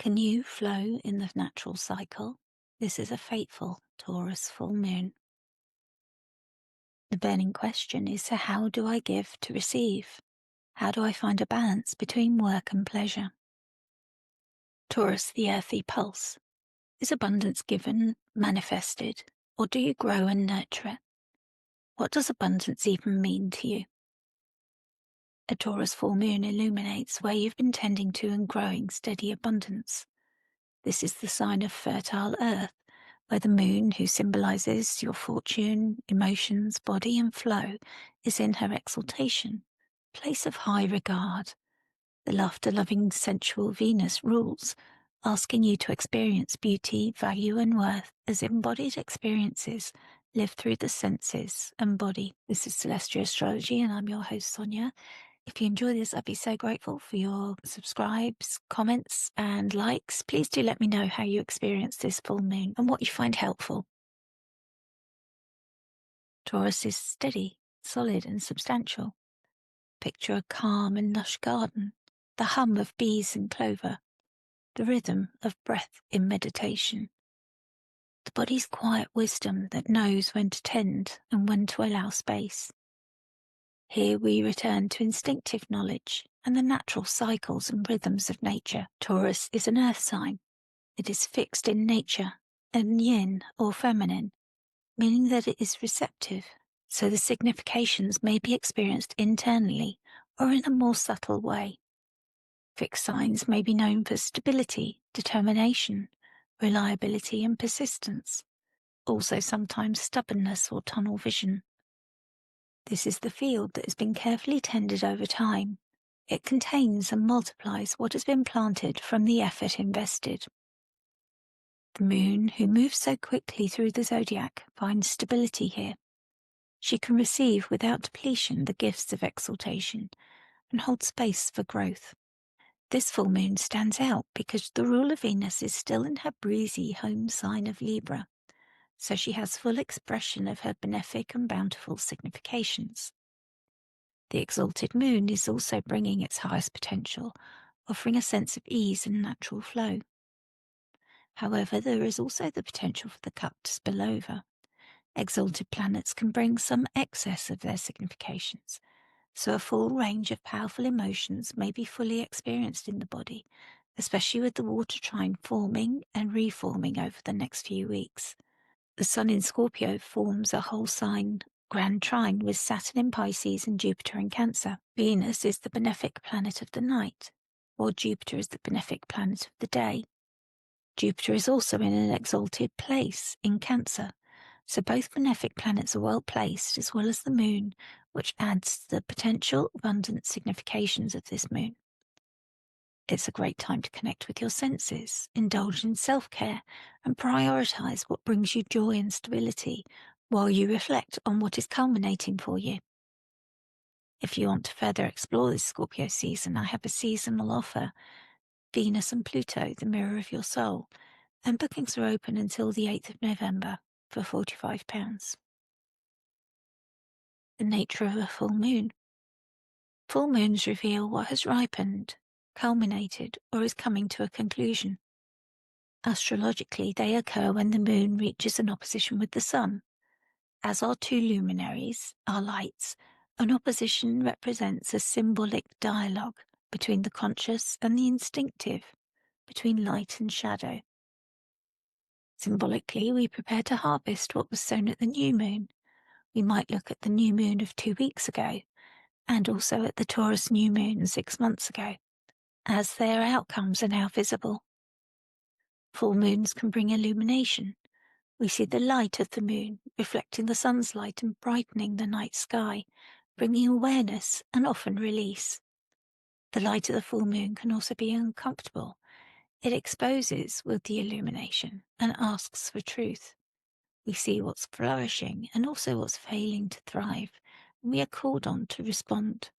Can you flow in the natural cycle? This is a fateful Taurus full moon. The burning question is, so how do I give to receive? How do I find a balance between work and pleasure? Taurus, the earthy pulse. Is abundance given, manifested, or do you grow and nurture it? What does abundance even mean to you? A Taurus full moon illuminates where you've been tending to and growing steady abundance. This is the sign of fertile earth, where the moon, who symbolises your fortune, emotions, body, and flow, is in her exaltation, place of high regard. The laughter-loving sensual Venus rules, asking you to experience beauty, value, and worth as embodied experiences lived through the senses and body. This is Celestia Astrology, and I'm your host, Sonia. If you enjoy this, I'd be so grateful for your subscribes, comments, and likes. Please do let me know how you experience this full moon and what you find helpful. Taurus is steady, solid, and substantial. Picture a calm and lush garden, the hum of bees and clover, the rhythm of breath in meditation. The body's quiet wisdom that knows when to tend and when to allow space. Here we return to instinctive knowledge and the natural cycles and rhythms of nature. Taurus is an earth sign. It is fixed in nature, and yin or feminine, meaning that it is receptive, so the significations may be experienced internally or in a more subtle way. Fixed signs may be known for stability, determination, reliability, and persistence, also sometimes stubbornness or tunnel vision. This is the field that has been carefully tended over time. It contains and multiplies what has been planted from the effort invested. The moon, who moves so quickly through the zodiac, finds stability here. She can receive without depletion the gifts of exaltation and hold space for growth. This full moon stands out because the rule of Venus is still in her breezy home sign of Libra, so she has full expression of her benefic and bountiful significations. The exalted moon is also bringing its highest potential, offering a sense of ease and natural flow. However, there is also the potential for the cup to spill over. Exalted planets can bring some excess of their significations, so a full range of powerful emotions may be fully experienced in the body, especially with the water trine forming and reforming over the next few weeks. The Sun in Scorpio forms a whole sign grand trine with Saturn in Pisces and Jupiter in Cancer. Venus is the benefic planet of the night, while Jupiter is the benefic planet of the day. Jupiter is also in an exalted place in Cancer, so both benefic planets are well placed, as well as the moon, which adds to the potential abundant significations of this moon. It's a great time to connect with your senses, indulge in self-care, and prioritize what brings you joy and stability while you reflect on what is culminating for you. If you want to further explore this Scorpio season, I have a seasonal offer, Venus and Pluto, the mirror of your soul, and bookings are open until the 8th of November for £45. The nature of a full moon. Full moons reveal what has ripened, culminated, or is coming to a conclusion. Astrologically, they occur when the moon reaches an opposition with the sun. As our two luminaries, our lights, an opposition represents a symbolic dialogue between the conscious and the instinctive, between light and shadow. Symbolically, we prepare to harvest what was sown at the new moon. We might look at the new moon of 2 weeks ago, and also at the Taurus new moon 6 months ago, as their outcomes are now visible. Full moons can bring illumination. We see the light of the moon reflecting the sun's light and brightening the night sky, bringing awareness and often release. The light of the full moon can also be uncomfortable. It exposes with the illumination and asks for truth. We see what's flourishing and also what's failing to thrive, and we are called on to respond.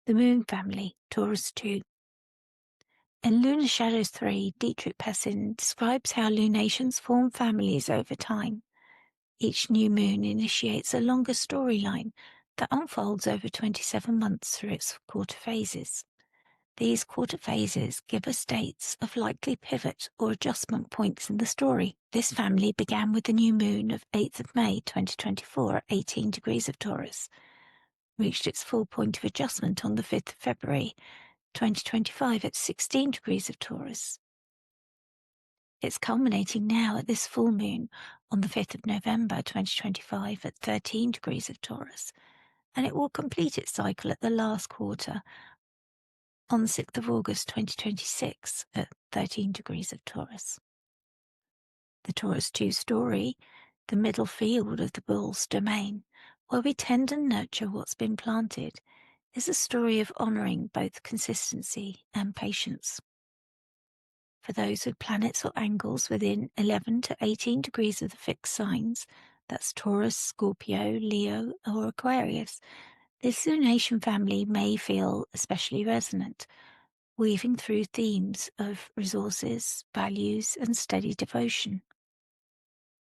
The Moon Family, Taurus 2. In Lunar Shadows 3, Dietrich Pessin describes how lunations form families over time. Each new moon initiates a longer storyline that unfolds over 27 months through its quarter phases. These quarter phases give us dates of likely pivot or adjustment points in the story. This family began with the new moon of 8th of May 2024 at 18 degrees of Taurus, reached its full point of adjustment on the 5th of February 2025 at 16 degrees of Taurus. It's culminating now at this full moon on the 5th of November 2025 at 13 degrees of Taurus, and it will complete its cycle at the last quarter on the 6th of August 2026 at 13 degrees of Taurus. The Taurus 2 story, the middle field of the bull's domain, where we tend and nurture what's been planted, is a story of honouring both consistency and patience. For those with planets or angles within 11 to 18 degrees of the fixed signs, that's Taurus, Scorpio, Leo, or Aquarius, this lunation family may feel especially resonant, weaving through themes of resources, values, and steady devotion.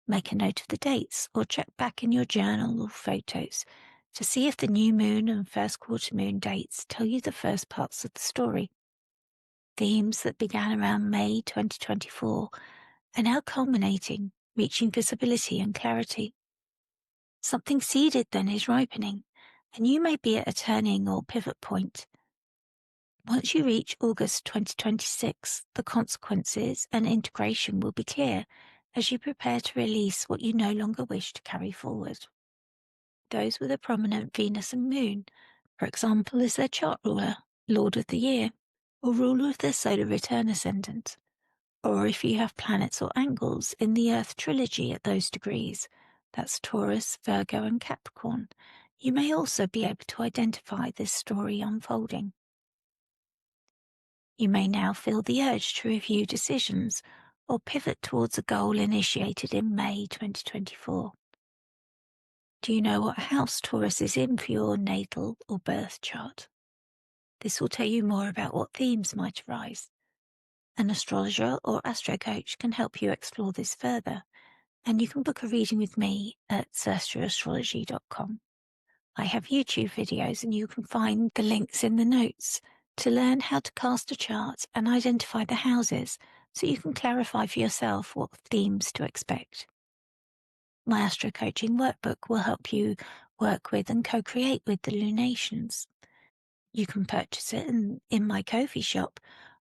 Make a note of the dates or check back in your journal or photos to see if the new moon and first quarter moon dates tell you the first parts of the story. Themes that began around May 2024 are now culminating, reaching visibility and clarity. Something seeded then is ripening, and you may be at a turning or pivot point. Once you reach August 2026, the consequences and integration will be clear as you prepare to release what you no longer wish to carry forward. Those with a prominent Venus and Moon, for example, as their chart ruler, Lord of the Year, or ruler of their solar return ascendant, or if you have planets or angles in the Earth trilogy at those degrees, that's Taurus, Virgo, and Capricorn, you may also be able to identify this story unfolding. You may now feel the urge to review decisions or pivot towards a goal initiated in May 2024. Do you know what house Taurus is in for your natal or birth chart? This will tell you more about what themes might arise. An astrologer or astro coach can help you explore this further, and you can book a reading with me at celestiaastrology.com. I have YouTube videos, and you can find the links in the notes to learn how to cast a chart and identify the houses so you can clarify for yourself what themes to expect. My Astro Coaching Workbook will help you work with and co-create with the lunations. You can purchase it in my Ko-fi shop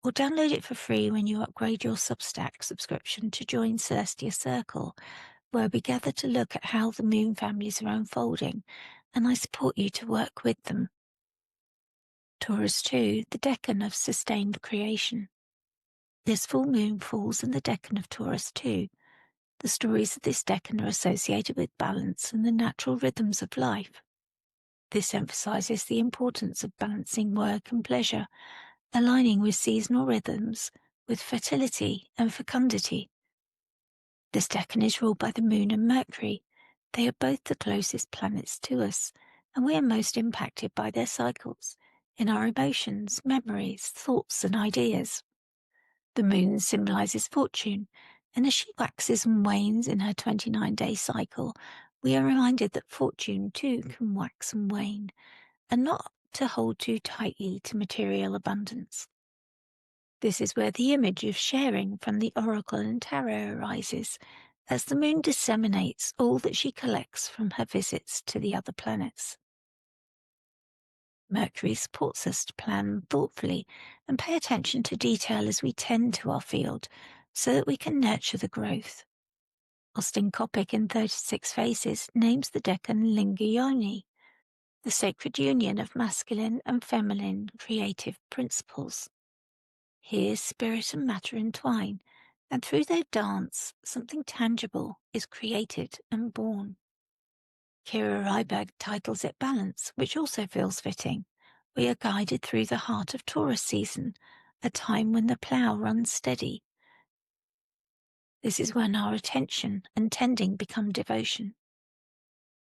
or download it for free when you upgrade your Substack subscription to join Celestia Circle, where we gather to look at how the moon families are unfolding, and I support you to work with them. Taurus 2, the decan of sustained creation. This full moon falls in the decan of Taurus 2. The stories of this decan are associated with balance and the natural rhythms of life. This emphasizes the importance of balancing work and pleasure, aligning with seasonal rhythms, with fertility and fecundity. This decan is ruled by the moon and Mercury. They are both the closest planets to us, and we are most impacted by their cycles in our emotions, memories, thoughts, and ideas. The moon symbolises fortune, and as she waxes and wanes in her 29-day cycle, we are reminded that fortune too can wax and wane, and not to hold too tightly to material abundance. This is where the image of sharing from the oracle and tarot arises, as the moon disseminates all that she collects from her visits to the other planets. Mercury supports us to plan thoughtfully and pay attention to detail as we tend to our field so that we can nurture the growth. Austin Coppock in 36 Faces names the decan Linga Yoni, the sacred union of masculine and feminine creative principles. Here spirit and matter entwine, and through their dance, something tangible is created and born. Kira Ryberg titles it Balance, which also feels fitting. We are guided through the heart of Taurus season, a time when the plough runs steady. This is when our attention and tending become devotion.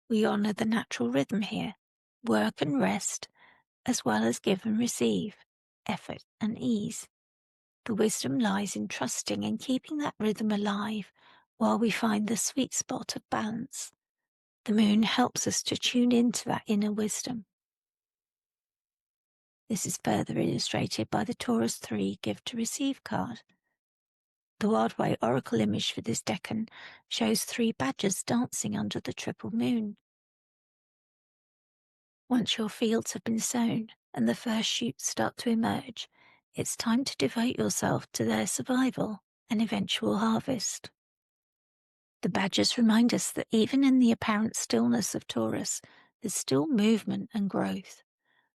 We honour the natural rhythm here, work and rest, as well as give and receive, effort and ease. The wisdom lies in trusting and keeping that rhythm alive while we find the sweet spot of balance. The moon helps us to tune into that inner wisdom. This is further illustrated by the Taurus 3 Give to Receive card. The Wildway oracle image for this decan shows 3 badgers dancing under the triple moon. Once your fields have been sown and the first shoots start to emerge, it's time to devote yourself to their survival and eventual harvest. The badgers remind us that even in the apparent stillness of Taurus, there's still movement and growth,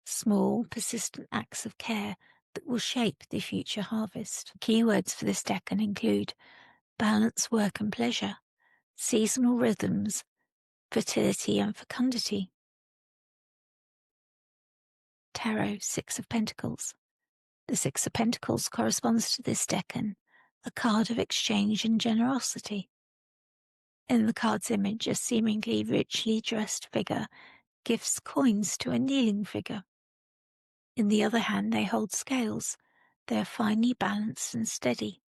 small, persistent acts of care that will shape the future harvest. Keywords for this decan include balance, work and pleasure, seasonal rhythms, fertility and fecundity. Tarot, 6 of Pentacles. The 6 of Pentacles corresponds to this decan, a card of exchange and generosity. In the card's image, a seemingly richly dressed figure gives coins to a kneeling figure. In the other hand, they hold scales. They are finely balanced and steady.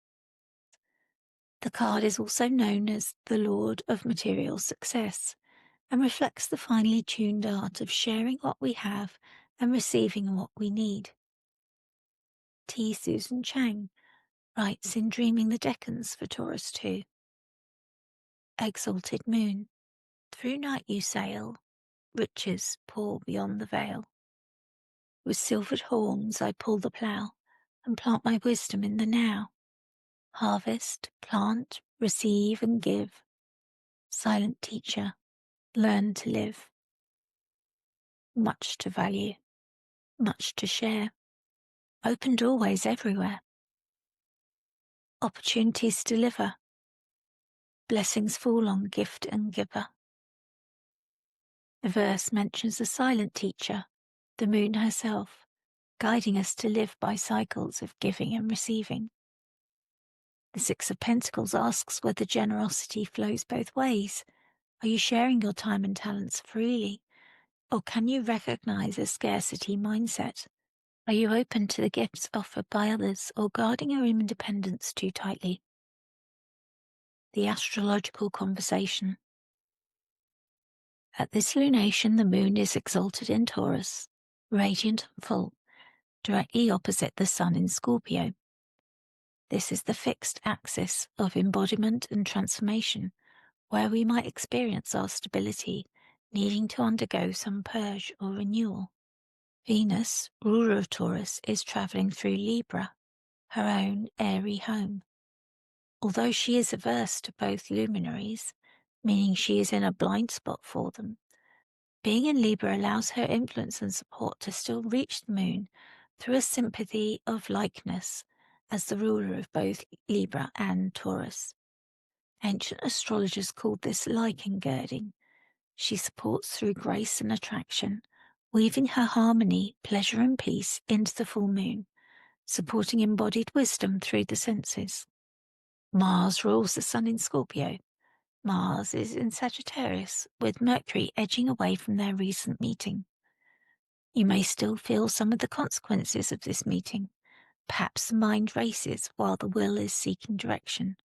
The card is also known as the Lord of Material Success and reflects the finely tuned art of sharing what we have and receiving what we need. T. Susan Chang writes in Dreaming the Decans for Taurus 2. Exalted moon, through night you sail, riches pour beyond the veil. With silvered horns I pull the plough and plant my wisdom in the now. Harvest, plant, receive and give. Silent teacher, learn to live. Much to value, much to share. Open doorways everywhere. Opportunities deliver. Blessings fall on gift and giver. The verse mentions a silent teacher, the moon herself, guiding us to live by cycles of giving and receiving. The 6 of Pentacles asks whether generosity flows both ways. Are you sharing your time and talents freely? Or can you recognize a scarcity mindset? Are you open to the gifts offered by others or guarding your independence too tightly? The astrological conversation. At this lunation, the moon is exalted in Taurus, radiant and full, directly opposite the sun in Scorpio. This is the fixed axis of embodiment and transformation, where we might experience our stability, needing to undergo some purge or renewal. Venus, ruler of Taurus, is travelling through Libra, her own airy home. Although she is averse to both luminaries, meaning she is in a blind spot for them, being in Libra allows her influence and support to still reach the moon through a sympathy of likeness as the ruler of both Libra and Taurus. Ancient astrologers called this lichen girding. She supports through grace and attraction, weaving her harmony, pleasure and peace into the full moon, supporting embodied wisdom through the senses. Mars rules the sun in Scorpio. Mars is in Sagittarius, with Mercury edging away from their recent meeting. You may still feel some of the consequences of this meeting. Perhaps the mind races while the will is seeking direction,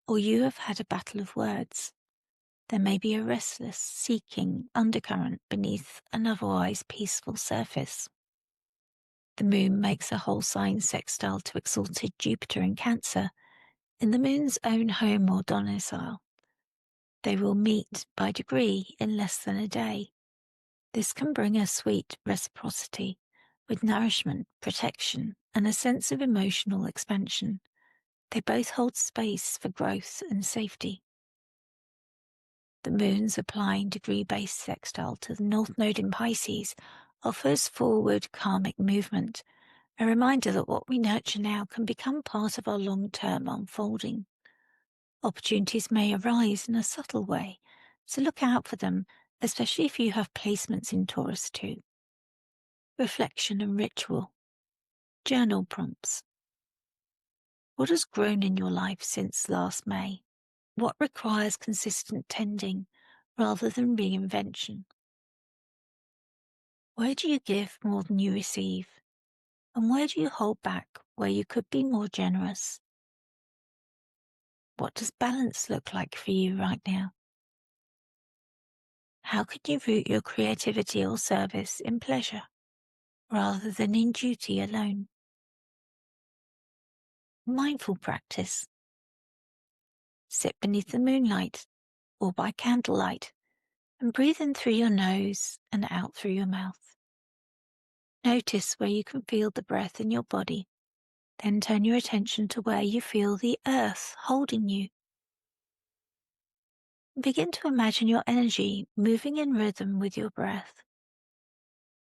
or you have had a battle of words. There may be a restless, seeking undercurrent beneath an otherwise peaceful surface. The moon makes a whole sign sextile to exalted Jupiter in Cancer, in the moon's own home or domicile. They will meet by degree in less than a day. This can bring a sweet reciprocity with nourishment, protection, and a sense of emotional expansion. They both hold space for growth and safety. The moon's applying degree-based sextile to the North Node in Pisces offers forward karmic movement, a reminder that what we nurture now can become part of our long-term unfolding. Opportunities may arise in a subtle way, so look out for them, especially if you have placements in Taurus too. Reflection and ritual. Journal prompts. What has grown in your life since last May? What requires consistent tending rather than reinvention? Where do you give more than you receive? And where do you hold back where you could be more generous? What does balance look like for you right now? How can you root your creativity or service in pleasure rather than in duty alone. Mindful practice. Sit beneath the moonlight or by candlelight and breathe in through your nose and out through your mouth. Notice where you can feel the breath in your body. Then turn your attention to where you feel the earth holding you. Begin to imagine your energy moving in rhythm with your breath.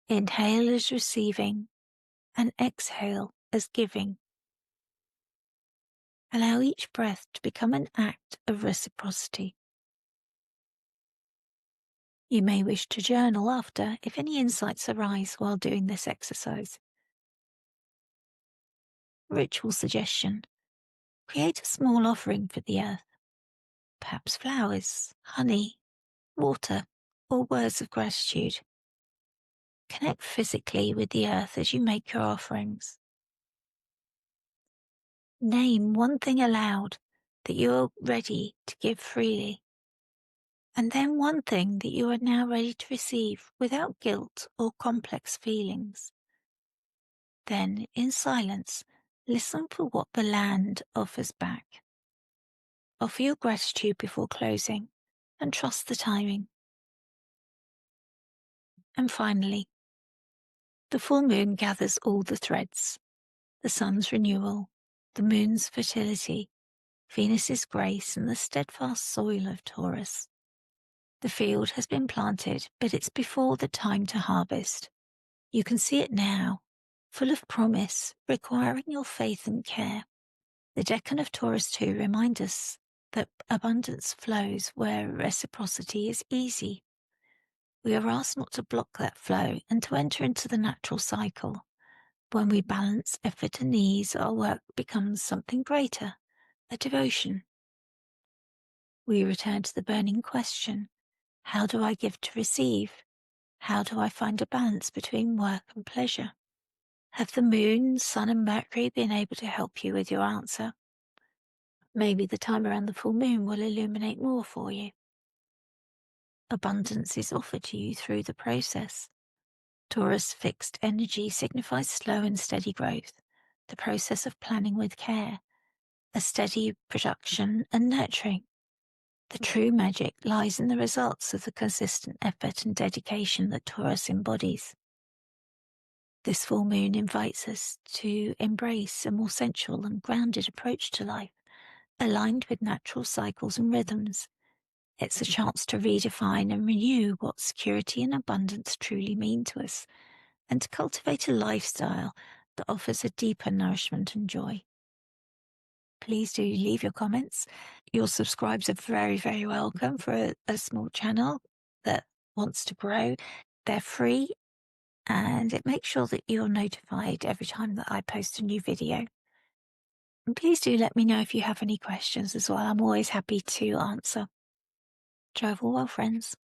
Inhale as receiving and exhale as giving. Allow each breath to become an act of reciprocity. You may wish to journal after if any insights arise while doing this exercise. Ritual suggestion. Create a small offering for the earth. Perhaps flowers, honey, water, or words of gratitude. Connect physically with the earth as you make your offerings. Name one thing aloud that you are ready to give freely, and then one thing that you are now ready to receive without guilt or complex feelings. Then, in silence, listen for what the land offers back. Offer your gratitude before closing and trust the timing. And finally, the full moon gathers all the threads. The sun's renewal, the moon's fertility, Venus's grace, and the steadfast soil of Taurus. The field has been planted, but it's before the time to harvest. You can see it now, full of promise, requiring your faith and care. The decan of Taurus too reminds us that abundance flows where reciprocity is easy. We are asked not to block that flow and to enter into the natural cycle. When we balance effort and ease, our work becomes something greater, a devotion. We return to the burning question, how do I give to receive? How do I find a balance between work and pleasure? Have the moon, sun, and Mercury been able to help you with your answer? Maybe the time around the full moon will illuminate more for you. Abundance is offered to you through the process. Taurus fixed energy signifies slow and steady growth, the process of planning with care, a steady production and nurturing. The true magic lies in the results of the consistent effort and dedication that Taurus embodies. This full moon invites us to embrace a more sensual and grounded approach to life, aligned with natural cycles and rhythms. It's a chance to redefine and renew what security and abundance truly mean to us, and to cultivate a lifestyle that offers a deeper nourishment and joy. Please do leave your comments. Your subscribes are very, very welcome for a small channel that wants to grow. They're free, and it makes sure that you're notified every time that I post a new video. And please do let me know if you have any questions as well. I'm always happy to answer. Travel well, friends.